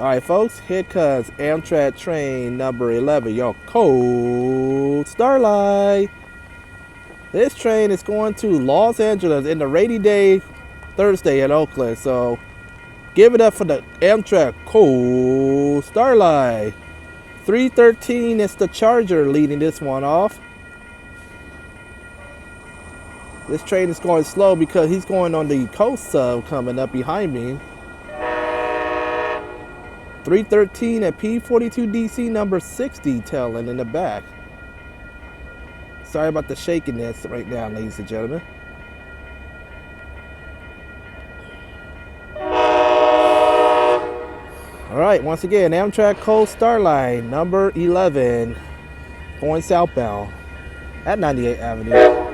Alright folks, here comes Amtrak train number 11, your code Starlight. This train is going to Los Angeles in the rainy day Thursday at Oakland, so give it up for the Amtrak code Starlight. 313 is the Charger leading this one off. This train is going slow because he's going on the coast sub coming up behind me. 313 at P42DC number 60 tailing in the back. Sorry about the shakiness right now, ladies and gentlemen. Alright, once again, Amtrak Coast Starlight number 11 going southbound at 98th Avenue.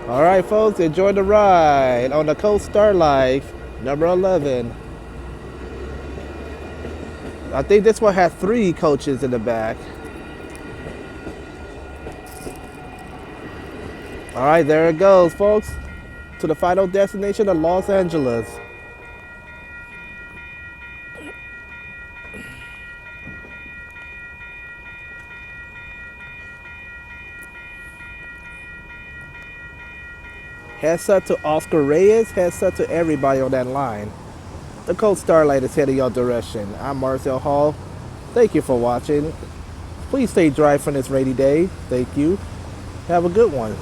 Alright folks, enjoy the ride on the Coast Starlight number 11. I think this one has 3 coaches in the back. Alright, there it goes folks, to the final destination of Los Angeles. Heads up to Oscar Reyes, heads up to everybody on that line. The Coast Starlight is heading your direction. I'm Marcel Hall. Thank you for watching. Please stay dry for this rainy day. Thank you. Have a good one.